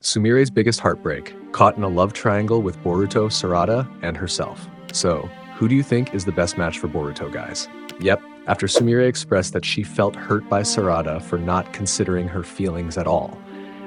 Sumire's biggest heartbreak, caught in a love triangle with Boruto, Sarada, and herself. So, who do you think is the best match for Boruto, guys? Yep, after Sumire expressed that she felt hurt by Sarada for not considering her feelings at all,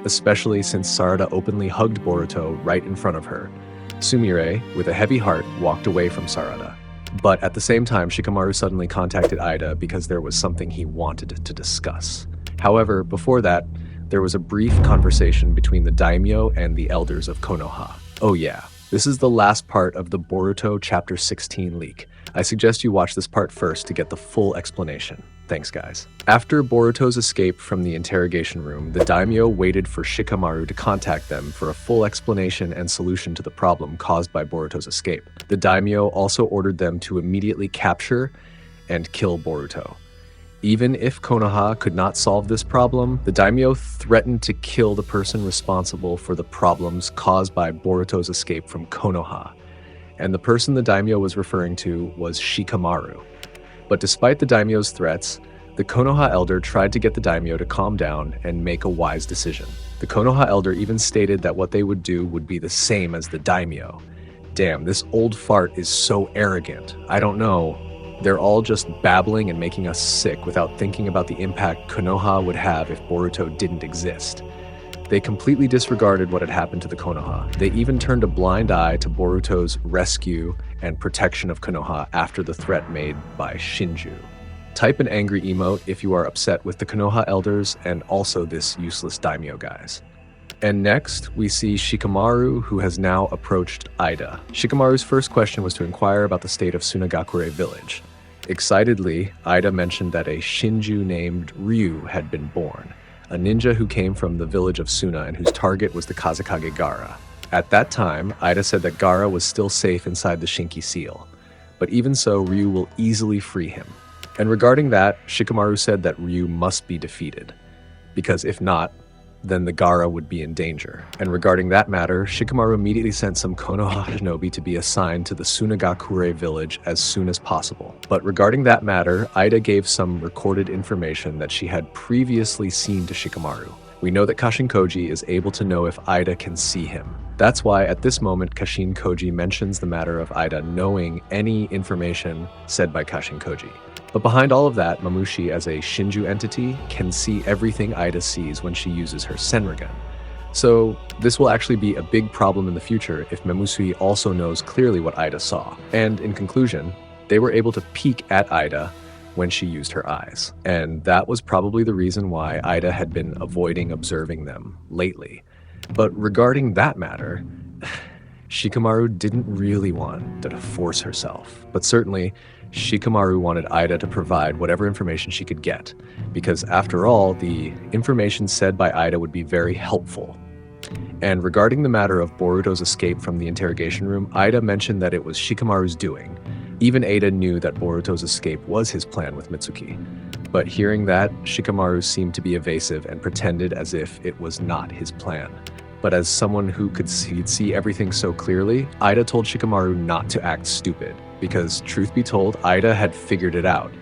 especially since Sarada openly hugged Boruto right in front of her. Sumire, with a heavy heart, walked away from Sarada. But at the same time, Shikamaru suddenly contacted Ida because there was something he wanted to discuss. However, before that, there was a brief conversation between the daimyo and the elders of Konoha. Oh yeah, this is the last part of the Boruto Chapter 16 leak. I suggest you watch this part first to get the full explanation. Thanks, guys. After Boruto's escape from the interrogation room, the daimyo waited for Shikamaru to contact them for a full explanation and solution to the problem caused by Boruto's escape. The daimyo also ordered them to immediately capture and kill Boruto. Even if Konoha could not solve this problem, the daimyo threatened to kill the person responsible for the problems caused by Boruto's escape from Konoha. And the person the daimyo was referring to was Shikamaru. But despite the daimyo's threats, the Konoha elder tried to get the daimyo to calm down and make a wise decision. The Konoha elder even stated that what they would do would be the same as the daimyo. Damn, this old fart is so arrogant. I don't know. They're all just babbling and making us sick without thinking about the impact Konoha would have if Boruto didn't exist. They completely disregarded what had happened to the Konoha. They even turned a blind eye to Boruto's rescue and protection of Konoha after the threat made by Shinju. Type an angry emote if you are upset with the Konoha elders and also this useless daimyo, guys. And next, we see Shikamaru, who has now approached Ida. Shikamaru's first question was to inquire about the state of Sunagakure village. Excitedly, Ida mentioned that a Shinju named Ryu had been born, a ninja who came from the village of Suna and whose target was the Kazekage Gaara. At that time, Ida said that Gaara was still safe inside the Shinki seal, but even so, Ryu will easily free him. And regarding that, Shikamaru said that Ryu must be defeated, because if not, then the Gaara would be in danger. And regarding that matter, Shikamaru immediately sent some Konoha shinobi to be assigned to the Sunagakure village as soon as possible. But regarding that matter, Ida gave some recorded information that she had previously seen to Shikamaru. We know that Kashin Koji is able to know if Ida can see him. That's why at this moment Kashin Koji mentions the matter of Ida knowing any information said by Kashin Koji. But behind all of that, Mamushi, as a Shinju entity, can see everything Ida sees when she uses her Senrigan. So this will actually be a big problem in the future if Mamushi also knows clearly what Ida saw. And in conclusion, they were able to peek at Ida when she used her eyes. And that was probably the reason why Ida had been avoiding observing them lately. But regarding that matter, Shikamaru didn't really want to force herself, but certainly Shikamaru wanted Ida to provide whatever information she could get, because after all, the information said by Ida would be very helpful. And regarding the matter of Boruto's escape from the interrogation room, Ida mentioned that it was Shikamaru's doing. Even Ada knew that Boruto's escape was his plan with Mitsuki. But hearing that, Shikamaru seemed to be evasive and pretended as if it was not his plan. But as someone who could see everything so clearly, Ida told Shikamaru not to act stupid, because truth be told, Ida had figured it out.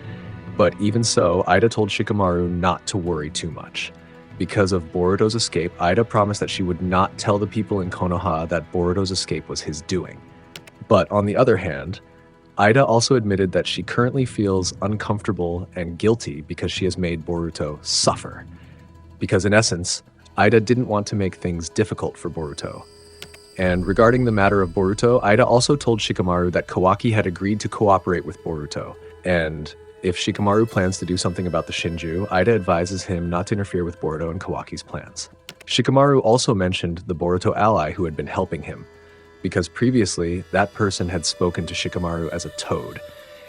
But even so, Ida told Shikamaru not to worry too much. Because of Boruto's escape, Ida promised that she would not tell the people in Konoha that Boruto's escape was his doing. But on the other hand, Ida also admitted that she currently feels uncomfortable and guilty because she has made Boruto suffer. Because in essence, Ida didn't want to make things difficult for Boruto. And regarding the matter of Boruto, Ida also told Shikamaru that Kawaki had agreed to cooperate with Boruto. And if Shikamaru plans to do something about the Shinju, Ida advises him not to interfere with Boruto and Kawaki's plans. Shikamaru also mentioned the Boruto ally who had been helping him, because previously that person had spoken to Shikamaru as a toad.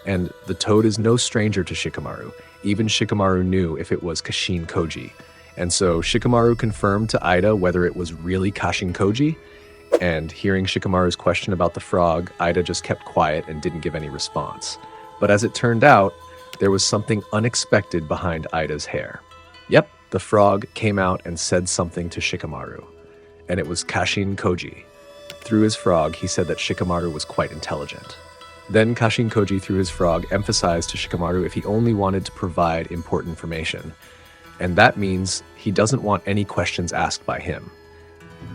And the toad is no stranger to Shikamaru. Even Shikamaru knew if it was Kashin Koji. And so Shikamaru confirmed to Ida whether it was really Kashin Koji, and hearing Shikamaru's question about the frog, Ida just kept quiet and didn't give any response. But as it turned out, there was something unexpected behind Ida's hair. Yep, the frog came out and said something to Shikamaru, and it was Kashin Koji. Through his frog, he said that Shikamaru was quite intelligent. Then Kashin Koji, through his frog, emphasized to Shikamaru if he only wanted to provide important information. And that means he doesn't want any questions asked by him.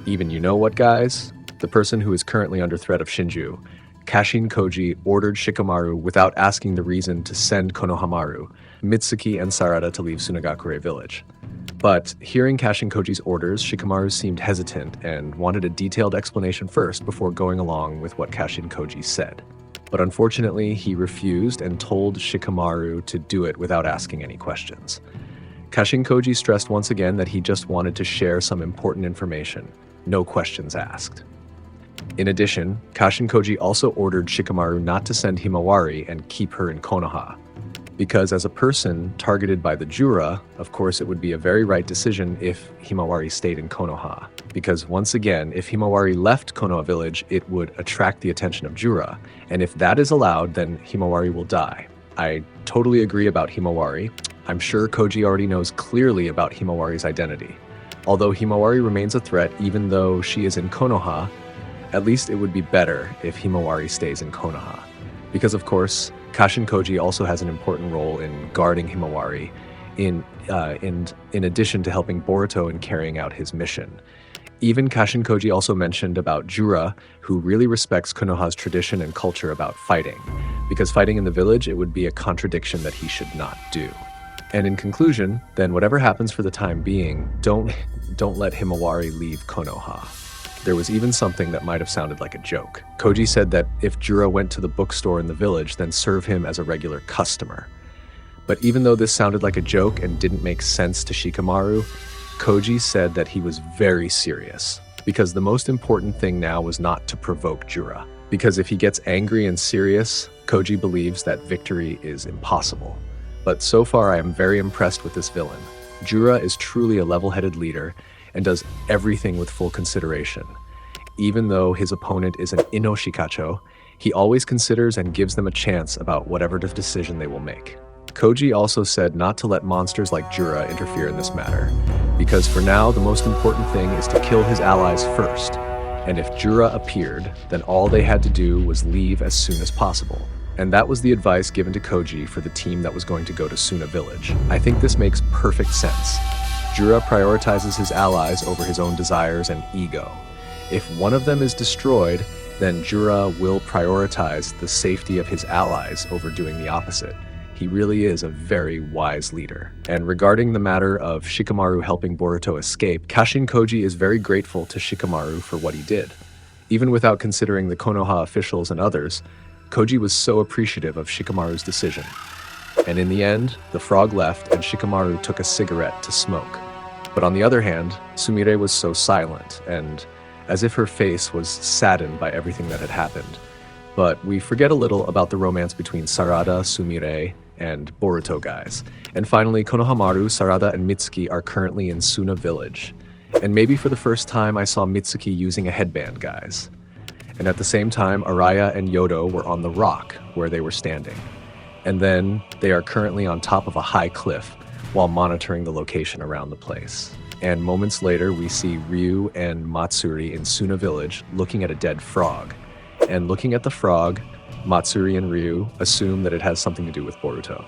Even you know what, guys? The person who is currently under threat of Shinju, Kashin Koji, ordered Shikamaru without asking the reason to send Konohamaru, Mitsuki, and Sarada to leave Sunagakure village. But hearing Kashin Koji's orders, Shikamaru seemed hesitant and wanted a detailed explanation first before going along with what Kashin Koji said. But unfortunately, he refused and told Shikamaru to do it without asking any questions. Kashin Koji stressed once again that he just wanted to share some important information, no questions asked. In addition, Kashin Koji also ordered Shikamaru not to send Himawari and keep her in Konoha, because as a person targeted by the Jura, of course it would be a very right decision if Himawari stayed in Konoha, because once again, if Himawari left Konoha village, it would attract the attention of Jura, and if that is allowed, then Himawari will die. I totally agree about Himawari. I'm sure Koji already knows clearly about Himawari's identity. Although Himawari remains a threat even though she is in Konoha, at least it would be better if Himawari stays in Konoha. Because of course, Kashin Koji also has an important role in guarding Himawari, in addition to helping Boruto in carrying out his mission. Even Kashin Koji also mentioned about Jura, who really respects Konoha's tradition and culture about fighting, because fighting in the village, it would be a contradiction that he should not do. And in conclusion, then whatever happens for the time being, don't let Himawari leave Konoha. There was even something that might have sounded like a joke. Koji said that if Jura went to the bookstore in the village, then serve him as a regular customer. But even though this sounded like a joke and didn't make sense to Shikamaru, Koji said that he was very serious, because the most important thing now was not to provoke Jura. Because if he gets angry and serious, Koji believes that victory is impossible. But so far I am very impressed with this villain. Jura is truly a level-headed leader and does everything with full consideration. Even though his opponent is an Inoshikacho, he always considers and gives them a chance about whatever decision they will make. Koji also said not to let monsters like Jura interfere in this matter, because for now the most important thing is to kill his allies first, and if Jura appeared, then all they had to do was leave as soon as possible. And that was the advice given to Koji for the team that was going to go to Suna village. I think this makes perfect sense. Jura prioritizes his allies over his own desires and ego. If one of them is destroyed, then Jura will prioritize the safety of his allies over doing the opposite. He really is a very wise leader. And regarding the matter of Shikamaru helping Boruto escape, Kashin Koji is very grateful to Shikamaru for what he did. Even without considering the Konoha officials and others, Koji was so appreciative of Shikamaru's decision. And in the end, the frog left and Shikamaru took a cigarette to smoke. But on the other hand, Sumire was so silent, and as if her face was saddened by everything that had happened. But we forget a little about the romance between Sarada, Sumire, and Boruto guys. And finally, Konohamaru, Sarada, and Mitsuki are currently in Suna village. And maybe for the first time I saw Mitsuki using a headband, guys. And at the same time, Araya and Yodo were on the rock where they were standing. And then they are currently on top of a high cliff while monitoring the location around the place. And moments later, we see Ryu and Matsuri in Suna village looking at a dead frog. And looking at the frog, Matsuri and Ryu assume that it has something to do with Boruto.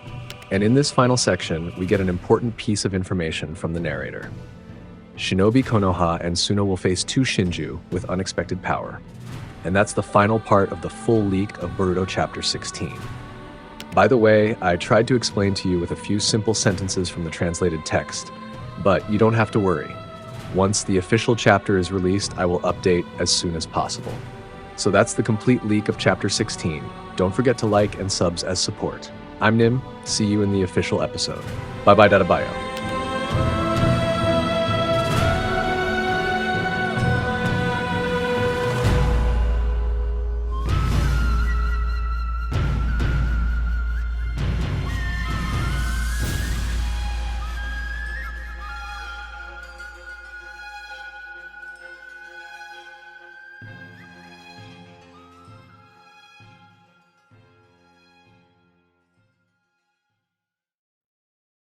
And in this final section, we get an important piece of information from the narrator. Shinobi Konoha and Suna will face two Shinju with unexpected power. And that's the final part of the full leak of Boruto Chapter 16. By the way, I tried to explain to you with a few simple sentences from the translated text, but you don't have to worry. Once the official chapter is released, I will update as soon as possible. So that's the complete leak of Chapter 16. Don't forget to like and subs as support. I'm Nim, see you in the official episode. Bye bye, Dadabayo.